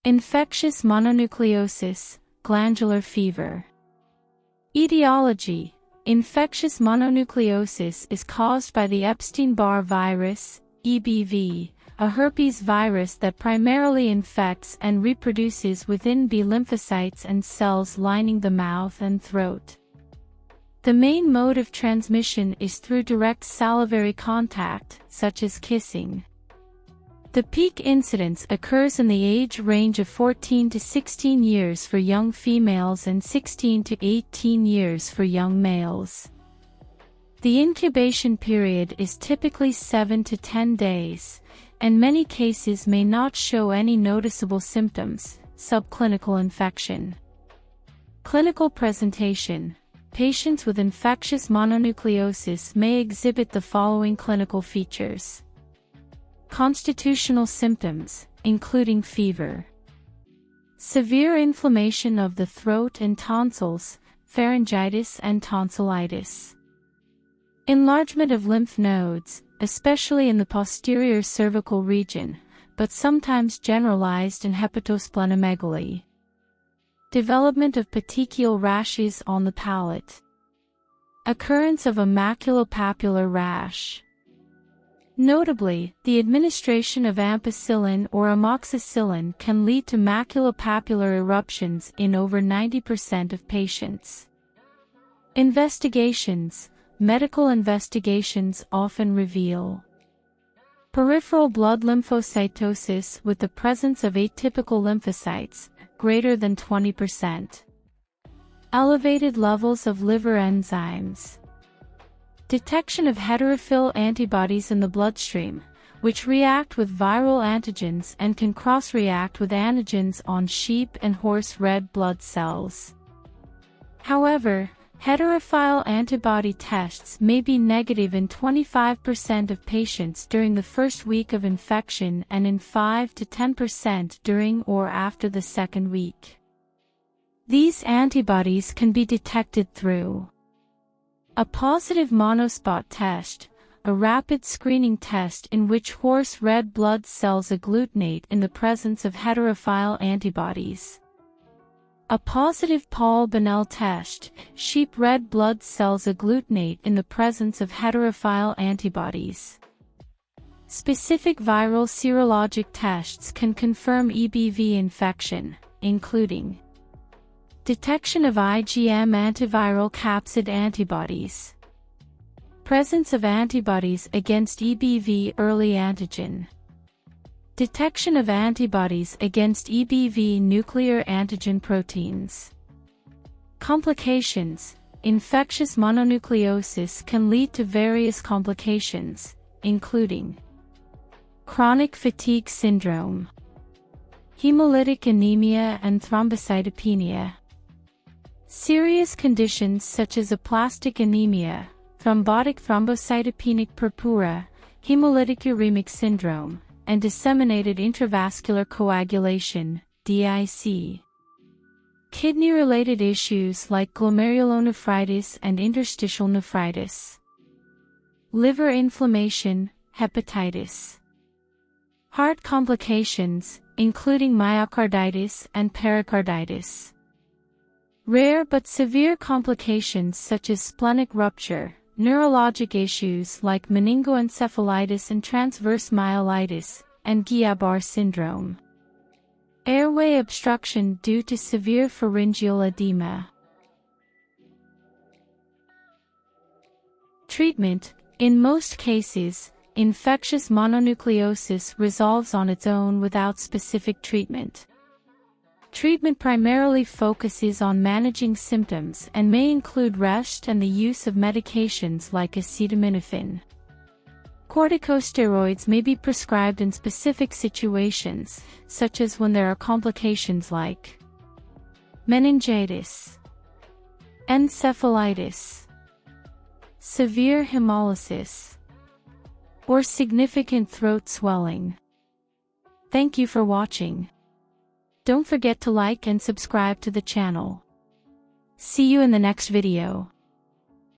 Infectious mononucleosis, glandular fever. Etiology: infectious mononucleosis is caused by the Epstein-Barr virus, EBV, a herpes virus that primarily infects and reproduces within B lymphocytes and cells lining the mouth and throat. The main mode of transmission is through direct salivary contact, such as kissing. The peak incidence occurs in the age range of 14 to 16 years for young females and 16 to 18 years for young males. The incubation period is typically 7 to 10 days, and many cases may not show any noticeable symptoms. Subclinical infection. Clinical presentation: patients with infectious mononucleosis may exhibit the following clinical features. Constitutional symptoms, including fever. Severe inflammation of the throat and tonsils, pharyngitis and tonsillitis. Enlargement of lymph nodes, especially in the posterior cervical region, but sometimes generalized in hepatosplenomegaly. Development of petechial rashes on the palate. Occurrence of a maculopapular rash. Notably, the administration of ampicillin or amoxicillin can lead to maculopapular eruptions in over 90% of patients. Investigations: medical investigations often reveal peripheral blood lymphocytosis with the presence of atypical lymphocytes, greater than 20%. Elevated levels of liver enzymes. Detection of heterophil antibodies in the bloodstream, which react with viral antigens and can cross-react with antigens on sheep and horse red blood cells. However, heterophile antibody tests may be negative in 25% of patients during the first week of infection and in 5 to 10% during or after the second week. These antibodies can be detected through a positive monospot test, a rapid screening test in which horse red blood cells agglutinate in the presence of heterophile antibodies. A positive Paul-Banel test, sheep red blood cells agglutinate in the presence of heterophile antibodies. Specific viral serologic tests can confirm EBV infection, including detection of IgM antiviral capsid antibodies. Presence of antibodies against EBV early antigen. Detection of antibodies against EBV nuclear antigen proteins. Complications: infectious mononucleosis can lead to various complications, including chronic fatigue syndrome, hemolytic anemia and thrombocytopenia. Serious conditions such as aplastic anemia, thrombotic thrombocytopenic purpura, hemolytic uremic syndrome, and disseminated intravascular coagulation, DIC. Kidney-related issues like glomerulonephritis and interstitial nephritis. Liver inflammation, hepatitis. Heart complications, including myocarditis and pericarditis. Rare but severe complications such as splenic rupture, neurologic issues like meningoencephalitis and transverse myelitis, and Guillain-Barré syndrome. Airway obstruction due to severe pharyngeal edema. Treatment: in most cases, infectious mononucleosis resolves on its own without specific treatment. Treatment primarily focuses on managing symptoms and may include rest and the use of medications like acetaminophen. Corticosteroids may be prescribed in specific situations, such as when there are complications like meningitis, encephalitis, severe hemolysis, or significant throat swelling. Thank you for watching. Don't forget to like and subscribe to the channel. See you in the next video.